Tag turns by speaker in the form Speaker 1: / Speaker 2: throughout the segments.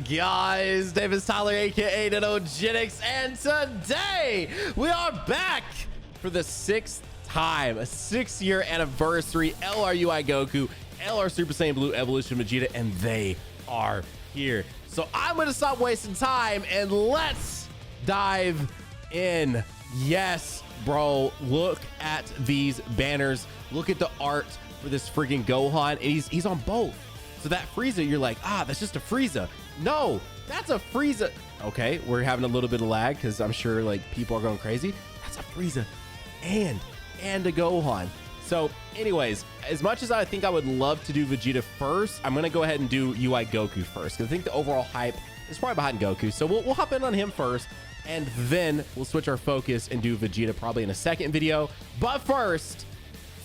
Speaker 1: guys? Davis Tyler, aka Nanogenix, and today we are back for the 6th time, a 6-year anniversary. LRUI Goku, LR Super Saiyan Blue Evolution Vegeta, and they are here. So I'm gonna stop wasting time and let's dive in. Yes, bro, look at these banners. Look at the art for this freaking Gohan, and he's on both. So that Frieza, you're like, that's just a Frieza. No, that's a Frieza. Okay, we're having a little bit of lag because I'm sure like people are going crazy. That's a Frieza and a Gohan. So anyways, as much as I think I would love to do Vegeta first, I'm gonna go ahead and do UI Goku first because I think the overall hype is probably behind Goku. So we'll hop in on him first, and then we'll switch our focus and do Vegeta probably in a second video. But first,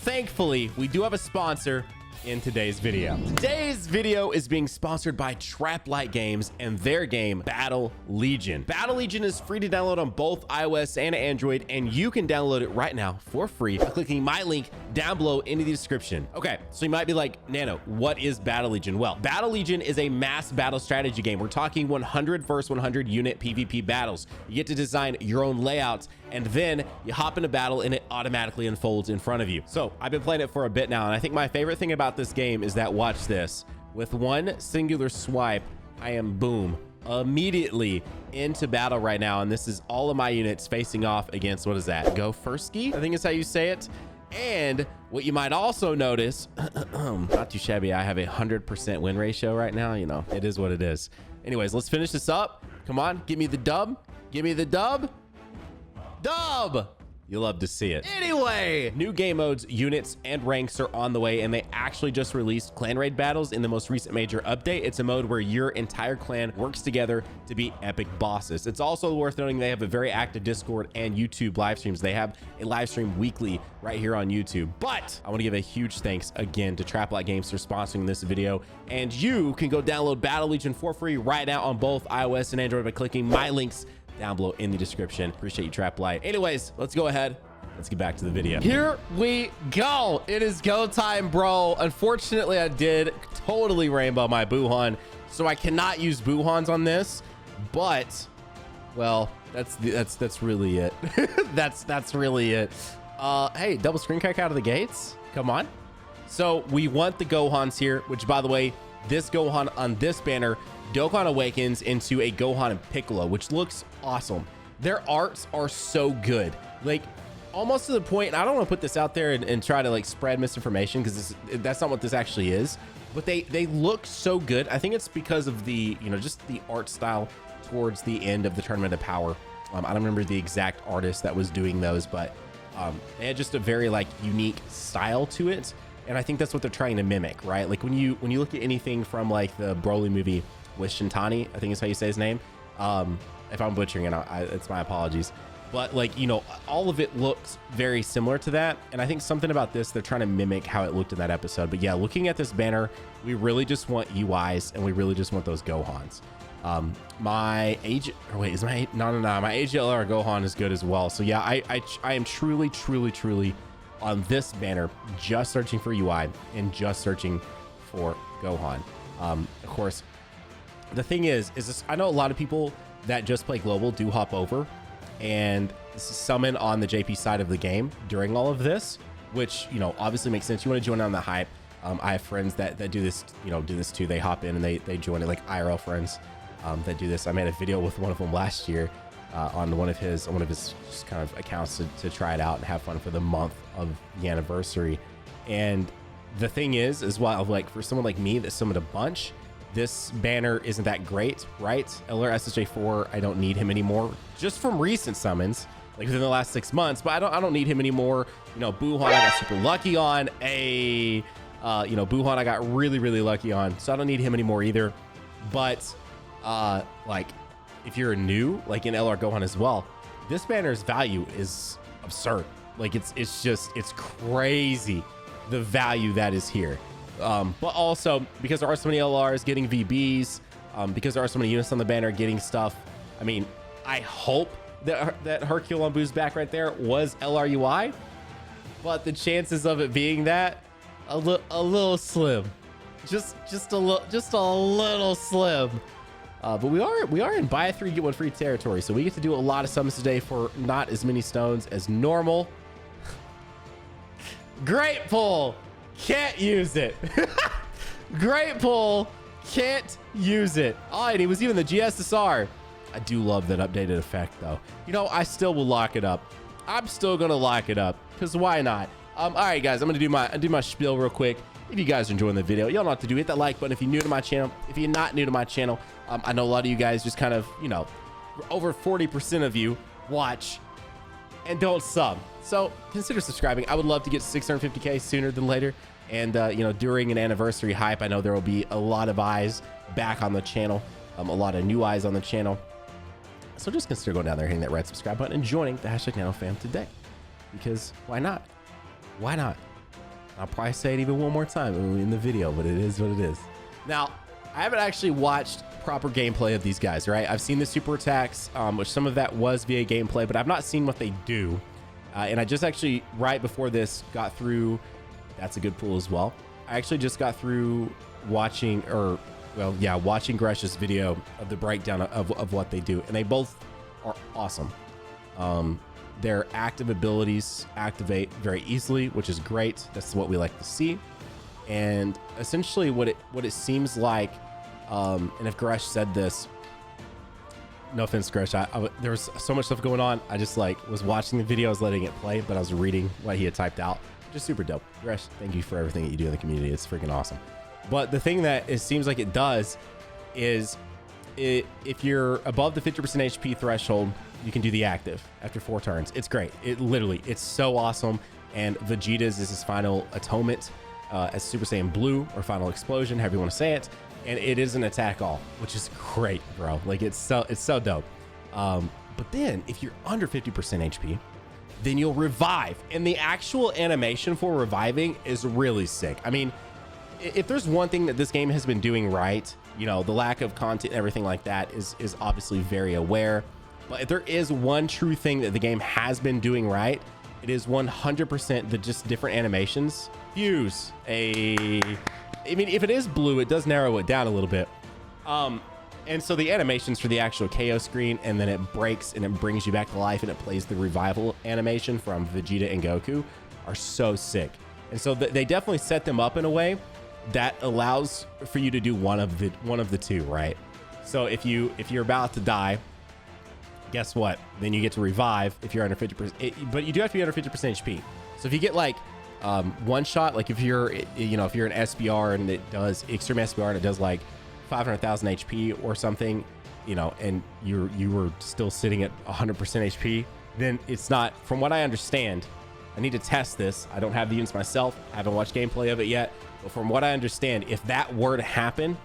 Speaker 1: thankfully, we do have a sponsor in today's video. Today's video is being sponsored by Traplight Games and their game Battle Legion. Battle Legion is free to download on both iOS and Android, and you can download it right now for free by clicking my link down below in the description. Okay, so you might be like, Nano, what is Battle Legion? Well, Battle Legion is a mass battle strategy game. We're talking 100 versus 100 unit PvP battles. You get to design your own layouts, and then you hop into battle and it automatically unfolds in front of you. So I've been playing it for a bit now, and I think my favorite thing about this game is that, watch this, with one singular swipe, I am boom, immediately into battle right now. And this is all of my units facing off against, what is that? Go Fursky, I think is how you say it. And what you might also notice, not too shabby, I have a 100% win ratio right now. You know, it is what it is. Anyways, let's finish this up. Come on, give me the dub. Give me the dub. Dub! You love to see it. Anyway, new game modes, units, and ranks are on the way, and they actually just released clan raid battles in the most recent major update. It's a mode where your entire clan works together to beat epic bosses. It's also worth noting they have a very active Discord and YouTube live streams. They have a live stream weekly right here on YouTube. But I want to give a huge thanks again to Traplight Games for sponsoring this video, and you can go download Battle Legion for free right now on both iOS and Android by clicking my links down below in the description. Appreciate you, Traplight. Anyways, let's go ahead. Let's get back to the video. Here we go. It is go time, bro. Unfortunately, I did totally rainbow my Buuhan, so I cannot use Buuhans on this. But, well, that's really it. that's really it. Hey, double screen crack out of the gates. Come on. So we want the Gohans here, which, by the way, this Gohan on this banner, Dokkan awakens into a Gohan and Piccolo, which looks awesome. Their arts are so good, like almost to the point, and I don't want to put this out there and try to like spread misinformation because that's not what this actually is, but they look so good. I think it's because of the, you know, just the art style towards the end of the Tournament of Power. I don't remember the exact artist that was doing those, but they had just a very like unique style to it. And I think that's what they're trying to mimic, right? Like when you look at anything from like the Broly movie with Shintani, I think is how you say his name. If I'm butchering it, it's my apologies. But like, you know, all of it looks very similar to that. And I think something about this, they're trying to mimic how it looked in that episode. But yeah, looking at this banner, we really just want UIs and we really just want those Gohans. My age, or wait, is my, no, my AGLR Gohan is good as well. So yeah, I am truly on this banner, just searching for UI and just searching for Gohan. Of course, the thing is this, I know a lot of people that just play global do hop over and summon on the JP side of the game during all of this, which, you know, obviously makes sense. You want to join on the hype. I have friends that do this, you know, do this too. They hop in and they join it, like IRL friends that do this. I made a video with one of them last year on one of his just kind of accounts to try it out and have fun for the month of the anniversary. And the thing is while like for someone like me that summoned a bunch, this banner isn't that great, right? LR SSJ4, I don't need him anymore, just from recent summons, like within the last 6 months. But I don't need him anymore. You know, Buuhan I got super lucky on. You know, Buuhan I got really lucky on, so I don't need him anymore either. But like if you're new, like in LR Gohan as well, this banner's value is absurd. Like it's crazy the value that is here. But also because there are so many LRs getting VBs, because there are so many units on the banner getting stuff. I mean, I hope that Hercule on Boo's back right there was LRUI, but the chances of it being that a little slim, just a little slim. But we are in buy 3 get 1 free territory, so we get to do a lot of summons today for not as many stones as normal. Great pull, can't use it. Great pull, can't use it. Oh, and he was even the GSSR. I do love that updated effect though. You know, I still will lock it up. I'm still gonna lock it up because why not? All right, guys, I'm gonna do my spiel real quick. If you guys are enjoying the video, y'all know what to do. Hit that like button if you're new to my channel. If you're not new to my channel, I know a lot of you guys just kind of, you know, over 40% of you watch and don't sub. So consider subscribing. I would love to get 650K sooner than later. And, you know, during an anniversary hype, I know there will be a lot of eyes back on the channel, a lot of new eyes on the channel. So just consider going down there, hitting that red subscribe button and joining the #NanoFam today. Because why not? Why not? I'll probably say it even one more time in the video, but it is what it is. Now, I haven't actually watched proper gameplay of these guys, right? I've seen the super attacks, which some of that was via gameplay, but I've not seen what they do. And I just actually, right before this, got through, that's a good pull as well. I actually just got through watching, watching Gresh's video of the breakdown of what they do. And they both are awesome. Their active abilities activate very easily, which is great. That's what we like to see. And essentially what it seems like, and if Gresh said this, no offense, Gresh, there was so much stuff going on. I just like was watching the video, I was letting it play, but I was reading what he had typed out. Just super dope. Gresh, thank you for everything that you do in the community. It's freaking awesome. But the thing that it seems like it does is if you're above the 50% HP threshold, you can do the active after 4 turns. It's great. It's so awesome. And Vegeta's is his final atonement as Super Saiyan Blue or final explosion, however you want to say it. And it is an attack all, which is great, bro. Like it's so dope. But then if you're under 50% HP, then you'll revive. And the actual animation for reviving is really sick. I mean, if there's one thing that this game has been doing right, you know, the lack of content and everything like that is obviously very aware. But if there is one true thing that the game has been doing right, it is 100% the just different animations. Fuse. I mean, if it is blue, it does narrow it down a little bit. And so the animations for the actual KO screen, and then it breaks and it brings you back to life and it plays the revival animation from Vegeta and Goku are so sick. And so they definitely set them up in a way that allows for you to do one of the two, right? So if you're about to die, guess what? Then you get to revive if you're under 50%, but you do have to be under 50% HP. So if you get like one shot, like if you're an SBR and it does extreme SBR and it does like 500,000 HP or something, you know, and you were still sitting at 100% HP, then it's not, from what I understand, I need to test this. I don't have the units myself. I haven't watched gameplay of it yet, but from what I understand, if that were to happen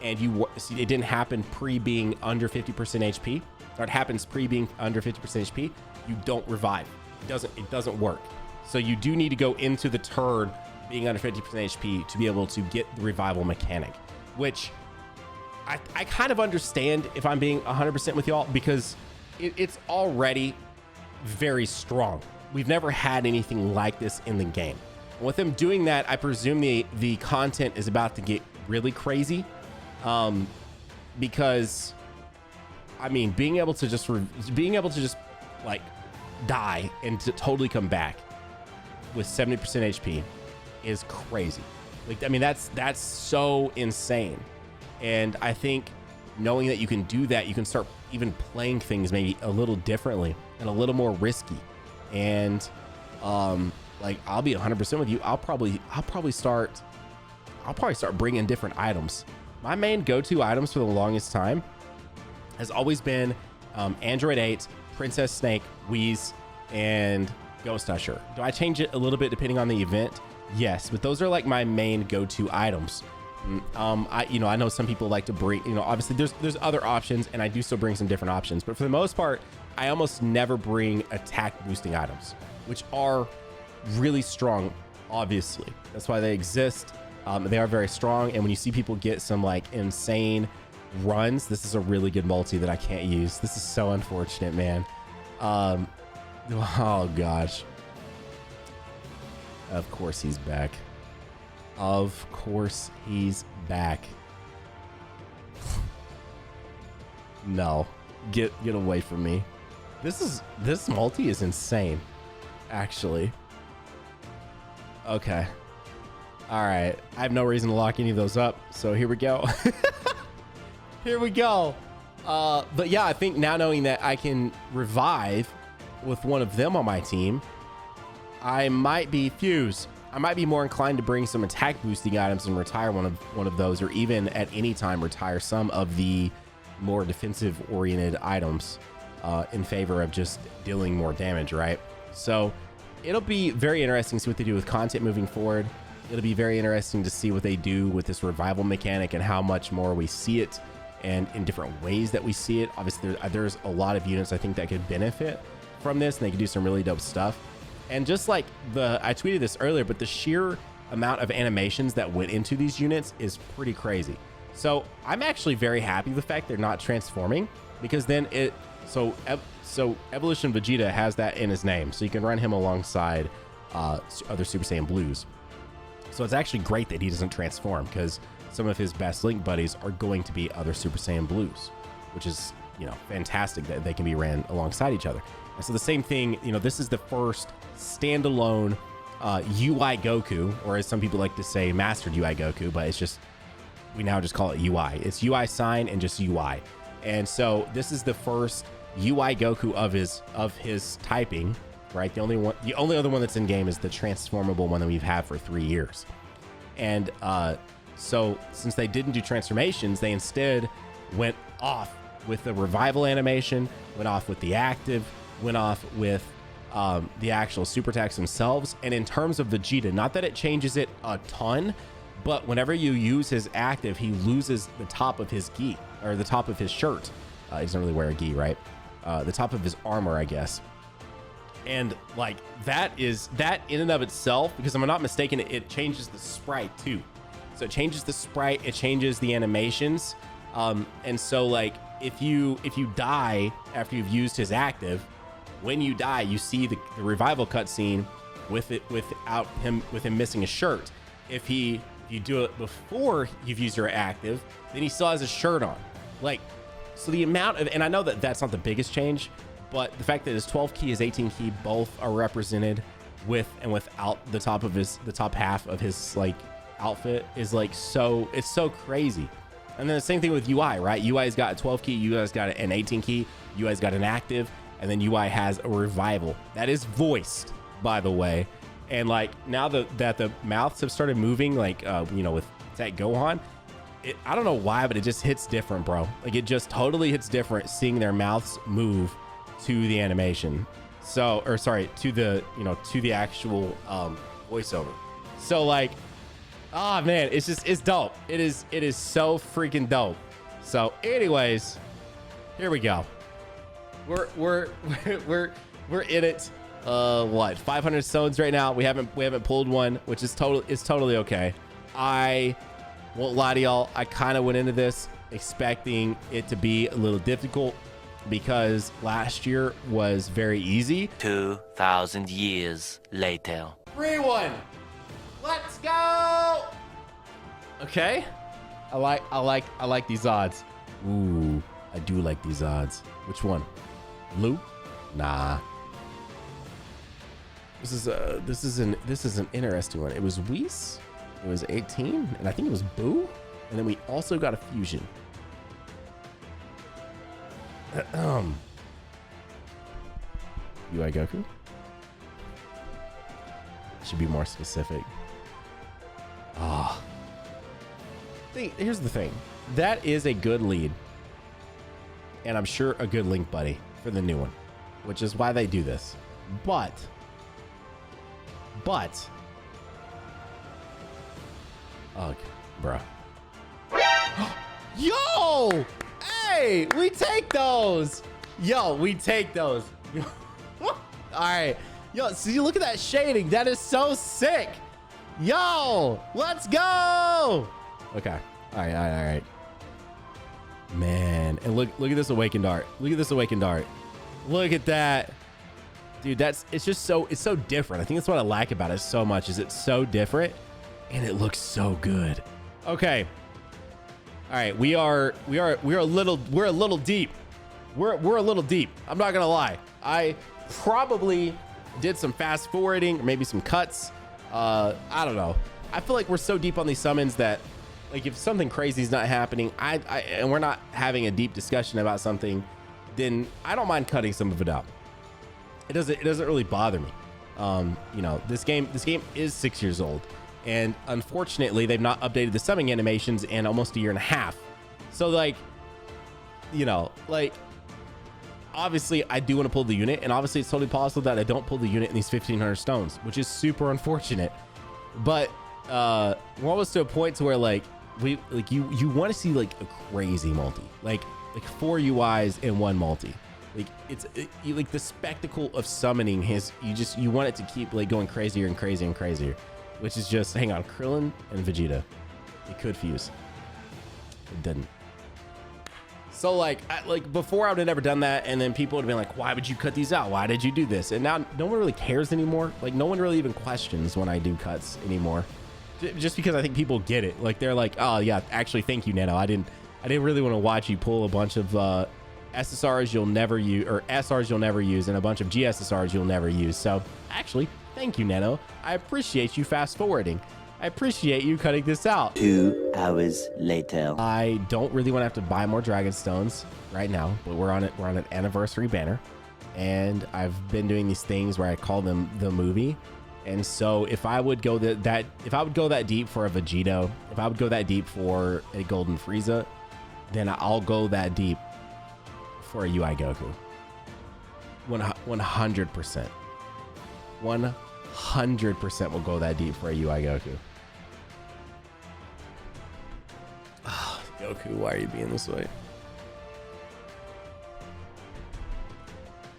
Speaker 1: and it didn't happen pre being under 50% HP, or it happens pre being under 50% HP, you don't revive. It doesn't work. So you do need to go into the turn being under 50% HP to be able to get the revival mechanic, which I kind of understand, if I'm being 100% with y'all, because it's already very strong. We've never had anything like this in the game. And with them doing that, I presume the content is about to get really crazy, because I mean, being able to just like die and to totally come back with 70% HP is crazy. Like, I mean, that's so insane. And I think knowing that you can do that, you can start even playing things maybe a little differently and a little more risky. And like, I'll be 100% with you. I'll probably start bringing different items. My main go-to items for the longest time has always been Android 8, Princess Snake, Wheeze, and Ghost Usher. Do I change it a little bit depending on the event? Yes, but those are like my main go-to items. I know some people like to bring, obviously there's other options, and I do still bring some different options, but for the most part, I almost never bring attack boosting items, which are really strong, obviously. That's why they exist. They are very strong, and when you see people get some like insane runs, this is a really good multi that I can't use. This is so unfortunate, man. Oh gosh. Of course he's back. Of course he's back. No, get away from me. This multi is insane, actually. Okay. All right. I have no reason to lock any of those up. So here we go. Here we go. But yeah, I think now knowing that I can revive with one of them on my team, I might be Fuse. I might be more inclined to bring some attack boosting items and retire one of those, or even at any time retire some of the more defensive oriented items in favor of just dealing more damage, right? So it'll be very interesting to see what they do with content moving forward. It'll be very interesting to see what they do with this revival mechanic and how much more we see it and in different ways that we see it. Obviously, there's a lot of units I think that could benefit from this, and they could do some really dope stuff. And just like I tweeted this earlier, but the sheer amount of animations that went into these units is pretty crazy. So I'm actually very happy with the fact they're not transforming, because then so Evolution Vegeta has that in his name, so you can run him alongside other Super Saiyan Blues. So it's actually great that he doesn't transform, because some of his best Link buddies are going to be other Super Saiyan Blues, which is, you know, fantastic that they can be ran alongside each other. And so the same thing, you know, this is the first standalone UI Goku, or as some people like to say, mastered UI Goku, but it's just, we now just call it UI. It's UI sign and just UI. And so this is the first UI Goku of his typing, right? The only other one that's in game is the transformable one that we've had for 3 years. And so since they didn't do transformations, they instead went off with the revival animation, went off with the active, went off with the actual super attacks themselves. And in terms of Vegeta, not that it changes it a ton, but whenever you use his active, he loses the top of his gi, or the top of his shirt. He doesn't really wear a gi, right? The top of his armor, I guess. And like that in and of itself, because if I'm not mistaken, it changes the sprite too. So it changes the sprite, it changes the animations. And so like if you die after you've used his active, when you die, you see the revival cutscene with him missing a shirt. If you do it before you've used your active, then he still has his shirt on. Like, so the amount of, and I know that that's not the biggest change, but the fact that his 12 key, his 18 key, both are represented with and without the top half of his like outfit is like it's so crazy. And then the same thing with UI, right? UI's got a 12 key, UI's got an 18 key, UI's got an active, and then UI has a revival that is voiced, by the way. And like now that the mouths have started moving, like you know, with that Gohan, I don't know why, but it just hits different, bro. Like it just totally hits different seeing their mouths move to the animation. So, or sorry, to the actual voiceover. So like, oh man, it's dope. It is so freaking dope. So anyways, here we go. We're in it. What, 500 stones right now? We haven't pulled one, which is totally okay. I won't lie to y'all, I kind of went into this expecting it to be a little difficult, because last year was very easy.
Speaker 2: 2,000 years later.
Speaker 1: 3-1. Let's go. Okay. I like these odds. Ooh, I do like these odds. Which one? Blue? Nah. This is an interesting one. It was Whis, it was 18, and I think it was Boo, and then we also got a fusion. UI Goku? Should be more specific. Here's the thing. That is a good lead. And I'm sure a good Link buddy for the new one, which is why they do this. But ugh, bro. Yo! Hey, we take those. Yo, we take those. All right. Yo, so you look at that shading. That is so sick. Yo, let's go. Okay. All right. Man, and look at this awakened art. Look at this awakened art. Look at that. Dude, it's so different. I think that's what I like about it so much, is it's so different and it looks so good. Okay. All right, we're a little deep. We're a little deep. I'm not gonna lie. I probably did some fast forwarding, or maybe some cuts. I don't know. I feel like we're so deep on these summons that, like, if something crazy is not happening, and we're not having a deep discussion about something, then I don't mind cutting some of it out. It doesn't really bother me. You know, this game is 6 years old, and unfortunately they've not updated the summoning animations in almost a year and a half. So, like, you know, like, obviously I do want to pull the unit, and obviously it's totally possible that I don't pull the unit in these 1,500 stones, which is super unfortunate. But we're almost to a point to where, like, you want to see like a crazy multi, like 4 UIs in one multi. Like, like the spectacle of summoning you want it to keep like going crazier and crazier and crazier, which is just, hang on, Krillin and Vegeta, it could fuse. It didn't. So like before I would have never done that, and then people would have been like, why would you cut these out? Why did you do this? And now no one really cares anymore. Like, no one really even questions when I do cuts anymore, just because I think people get it. Like, they're like, oh yeah, actually, thank you, Nano. I didn't really want to watch you pull a bunch of SSRs you'll never use, or SRs you'll never use, and a bunch of GSSRs you'll never use. So actually, thank you, Nano. I appreciate you fast forwarding. I appreciate you cutting this out.
Speaker 2: 2 hours later.
Speaker 1: I don't really want to have to buy more Dragon Stones right now, but we're on an anniversary banner, and I've been doing these things where I call them the movie. And so if I would go that deep for a Vegito, if I would go that deep for a Golden Frieza, then I'll go that deep for a UI Goku. 100%. 100% will go that deep for a UI Goku. Oh, Goku, why are you being this way?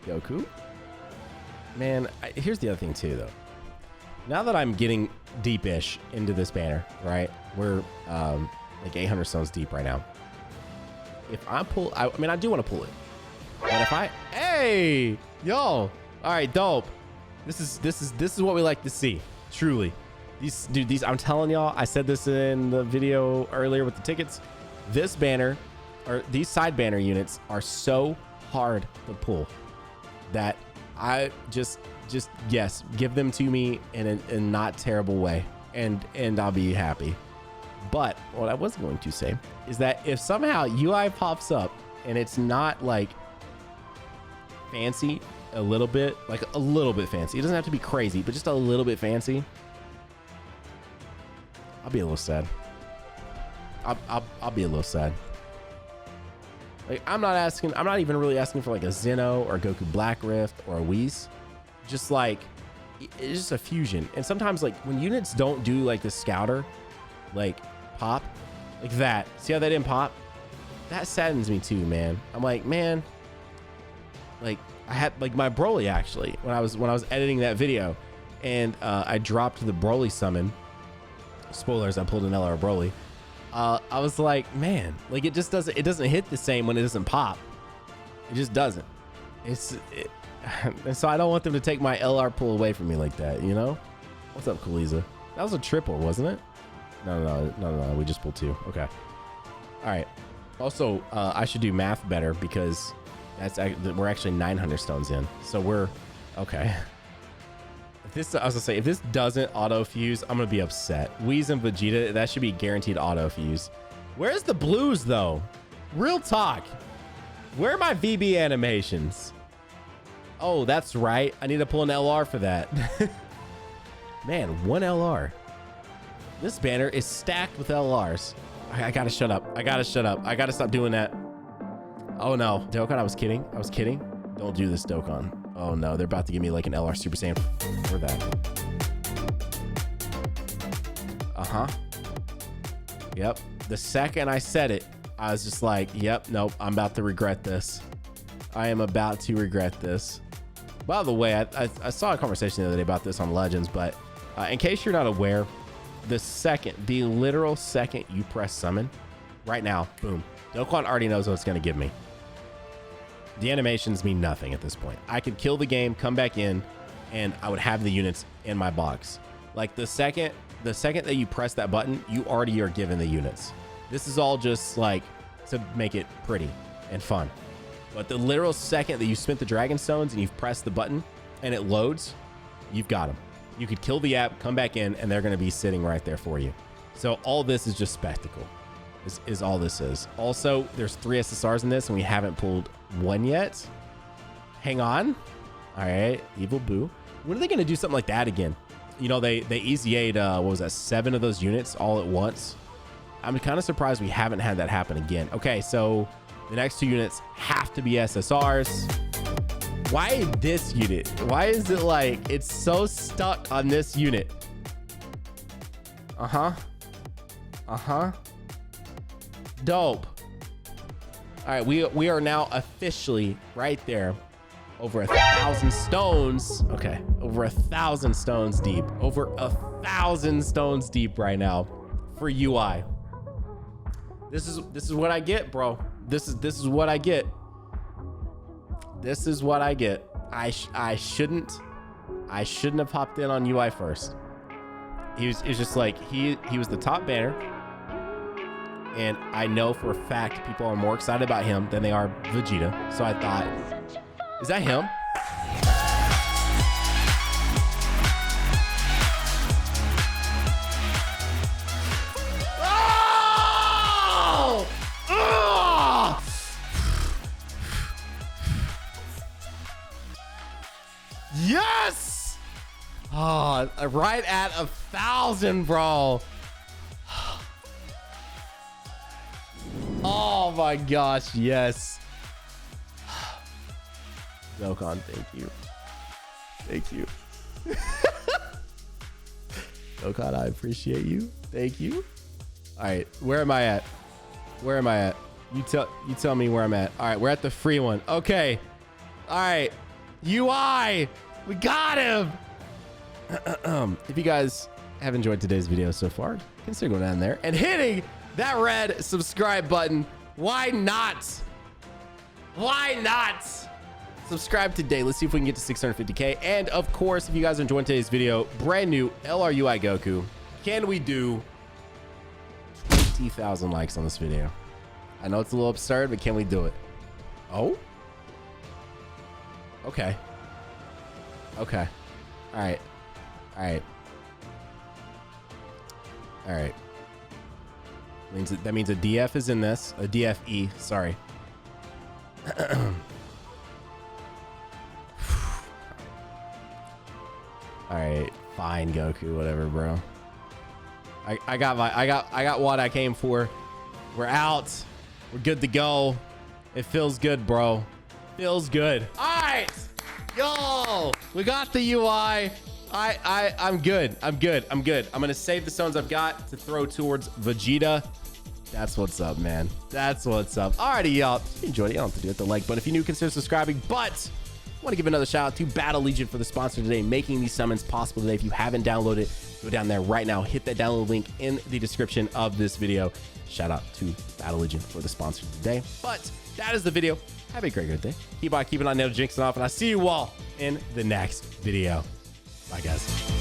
Speaker 1: Goku? Man, here's the other thing too, though. Now that I'm getting deep-ish into this banner, right? We're like 800 stones deep right now. If I pull, I mean, I do want to pull it, but if hey, yo, all right, dope. This is what we like to see. Truly, these, I'm telling y'all, I said this in the video earlier with the tickets. This banner, or these side banner units, are so hard to pull that I just yes, give them to me in a not terrible way, and I'll be happy. But what I was going to say is that if somehow UI pops up and it's not like fancy, a little bit fancy, it doesn't have to be crazy, but just a little bit fancy, I'll be a little sad. I'll be a little sad. Like, I'm not even really asking for like a Zeno or a Goku Black Rift or a Whis. Just like, it's just a fusion. And sometimes, like, when units don't do like the scouter, like, pop like that, see how that didn't pop? That saddens me too, man. I'm like, man, like, I had like my Broly, actually, when I was editing that video, and I dropped the Broly summon. Spoilers, I pulled an LR Broly. I was like, man, like, it doesn't hit the same when it doesn't pop. It just doesn't. And so I don't want them to take my LR pull away from me like that, you know? What's up, Kaliza? That was a triple, wasn't it? No, we just pulled 2. Okay. All right. Also, I should do math better, because we're actually 900 stones in. So we're okay. I was gonna say, if this doesn't auto fuse, I'm gonna be upset. Whis and Vegeta, that should be guaranteed auto fuse. Where's the blues though? Real talk. Where are my VB animations? Oh, that's right. I need to pull an LR for that. Man, 1 LR. This banner is stacked with LRs. I gotta shut up. I gotta stop doing that. Oh no, Dokkan, I was kidding. Don't do this, Dokkan. Oh no, they're about to give me like an LR Super Saiyan for that. Yep. The second I said it, I was just like, yep, nope, I'm about to regret this. I am about to regret this. By the way, I saw a conversation the other day about this on Legends, but in case you're not aware, the literal second you press summon, right now, boom, Dokkan already knows what it's going to give me. The animations mean nothing at this point. I could kill the game, come back in, and I would have the units in my box. Like, the second that you press that button, you already are given the units. This is all just like to make it pretty and fun. But the literal second that you spent the dragon stones and you've pressed the button and it loads, you've got them. You could kill the app, come back in, and they're going to be sitting right there for you. So all this is just spectacle. This is all this is. Also, there's 3 SSRs in this and we haven't pulled one yet. Hang on. All right, Evil Boo. When are they going to do something like that again? You know, they easy 8, what was that, 7 of those units all at once. I'm kind of surprised we haven't had that happen again. Okay, so the next 2 units have to be SSRs. Why this unit? Why is it like it's so stuck on this unit? Dope. All right, we are now officially right there. Over 1,000 stones. Okay, over 1,000 stones deep. Over 1,000 stones deep right now for UI. This is what I get, bro. This is what I get. This is what I get. I shouldn't have hopped in on UI first. He was just like he was the top banner, and I know for a fact people are more excited about him than they are Vegeta. So I thought, is that him? Oh! Oh! Yes! Oh, right at 1,000, bro. Oh my gosh, yes. Dokkan, thank you. Thank you. Dokkan, I appreciate you. Thank you. All right, where am I at? Where am I at? You tell me where I'm at. All right, we're at the free one. Okay. All right. UI, we got him. If you guys have enjoyed today's video so far, consider going down there and hitting that red subscribe button. Why not? Why not? Subscribe today. Let's see if we can get to 650K. And of course, if you guys enjoyed today's video, brand new LRUI Goku, can we do 20,000 likes on this video? I know it's a little absurd, but can we do it? Oh? Okay. Okay. All right. All right. All right. That means a DF is in this. A DFE. Sorry. All right, fine, Goku, whatever, bro. I got what I came for. We're out. We're good to go. It feels good, bro. Feels good. All right, yo, we got the UI. I'm good. I'm good. I'm good. I'm gonna save the stones I've got to throw towards Vegeta. That's what's up, man. That's what's up. Alrighty, y'all. If you enjoyed it, you don't have to do it. The like button if you're new, consider subscribing. But I want to give another shout out to Battle Legion for the sponsor today, making these summons possible today. If you haven't downloaded, go down there right now. Hit that download link in the description of this video. Shout out to Battle Legion for the sponsor today. But that is the video. Have a great day. Keep on keeping on Nanogenix off, and I'll see you all in the next video. Bye, guys.